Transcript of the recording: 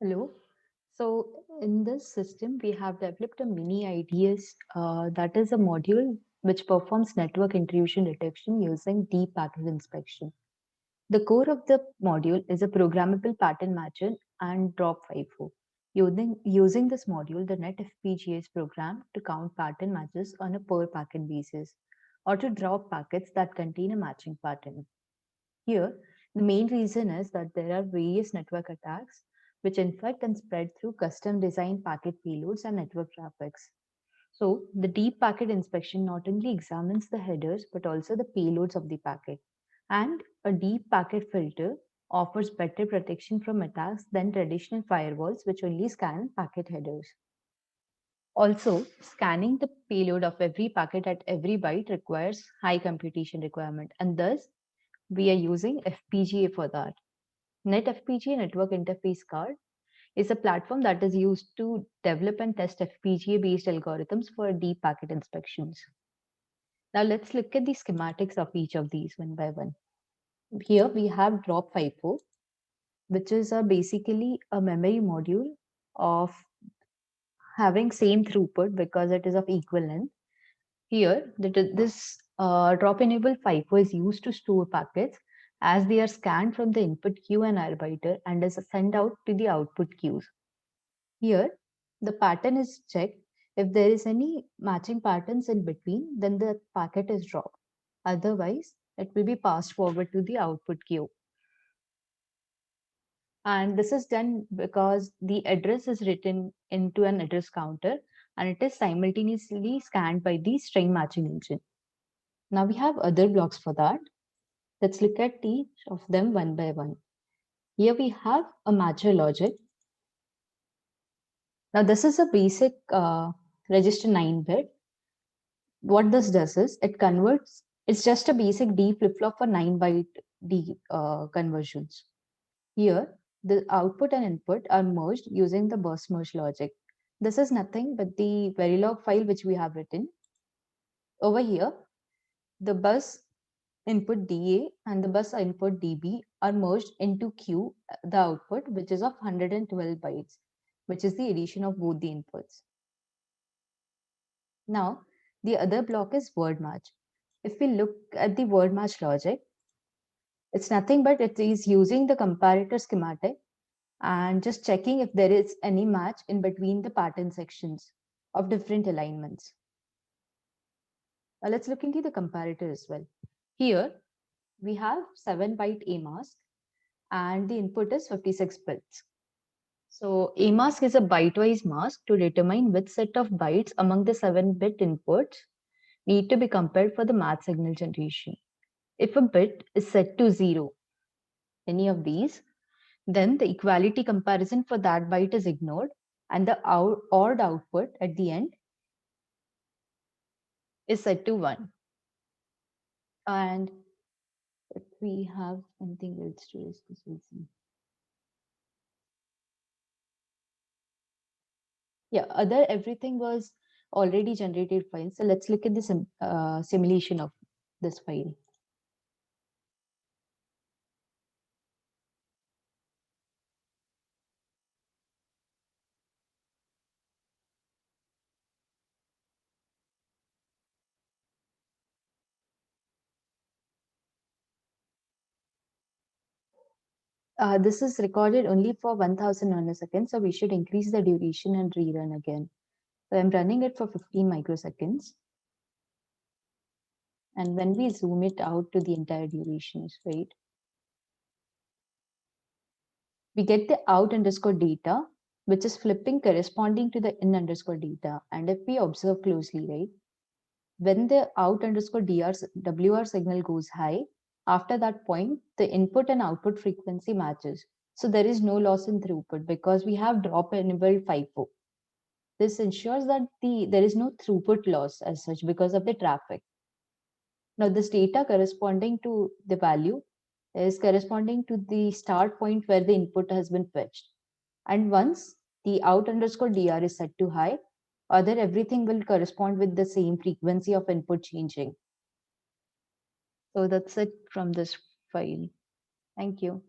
Hello. So in this system, we have developed a mini IDS that is a module which performs network intrusion detection using deep packet inspection. The core of the module is a programmable pattern matcher and drop FIFO. Using this module, the net FPGA is programmed to count pattern matches on a per packet basis or to drop packets that contain a matching pattern. Here, the main reason is that there are various network attacks which infect and spread through custom designed packet payloads and network traffics. So, the deep packet inspection not only examines the headers but also the payloads of the packet. And a deep packet filter offers better protection from attacks than traditional firewalls, which only scan packet headers. Also, scanning the payload of every packet at every byte requires high computation requirement, and thus we are using FPGA for that. NetFPGA Network Interface Card is a platform that is used to develop and test FPGA based algorithms for deep packet inspections. Now let's look at the schematics of each of these one by one. Here we have drop FIFO, which is basically a memory module of having same throughput because it is of equal length. Here, this drop enable FIFO is used to store packets as they are scanned from the input queue and arbiter and is sent out to the output queues. Here, the pattern is checked. If there is any matching patterns in between, then the packet is dropped. Otherwise, it will be passed forward to the output queue. And this is done because the address is written into an address counter and it is simultaneously scanned by the string matching engine. Now we have other blocks for that. Let's look at each of them one by one. Here we have a matcher logic. Now this is a basic register 9-bit. What this does is it converts, it's just a basic D flip-flop for 9-byte D conversions. Here, the output and input are merged using the bus merge logic. This is nothing but the Verilog file which we have written. Over here, the bus input DA and the bus input DB are merged into Q, the output, which is of 112 bytes, which is the addition of both the inputs. Now, the other block is word match. If we look at the word match logic, it's nothing but it is using the comparator schematic and just checking if there is any match in between the pattern sections of different alignments. Now let's look into the comparator as well. Here we have 7-byte A mask and the input is 56 bits. So A mask is a byte-wise mask to determine which set of bytes among the 7-bit inputs need to be compared for the match signal generation. If a bit is set to 0, any of these, then the equality comparison for that byte is ignored and the odd output at the end is set to 1. And if we have anything else to discuss, we'll see. Yeah, other everything was already generated file. So let's look at the simulation of this file. This is recorded only for 1000 nanoseconds, so we should increase the duration and rerun again. So I'm running it for 15 microseconds. And when we zoom it out to the entire durations, right, we get the out underscore data, which is flipping corresponding to the in underscore data. And if we observe closely, right, when the out underscore WR signal goes high, after that point, the input and output frequency matches. So there is no loss in throughput because we have drop enabled FIFO. This ensures that there is no throughput loss as such because of the traffic. Now this data corresponding to the value is corresponding to the start point where the input has been fetched. And once the out underscore DR is set to high, other everything will correspond with the same frequency of input changing. So that's it from this file. Thank you.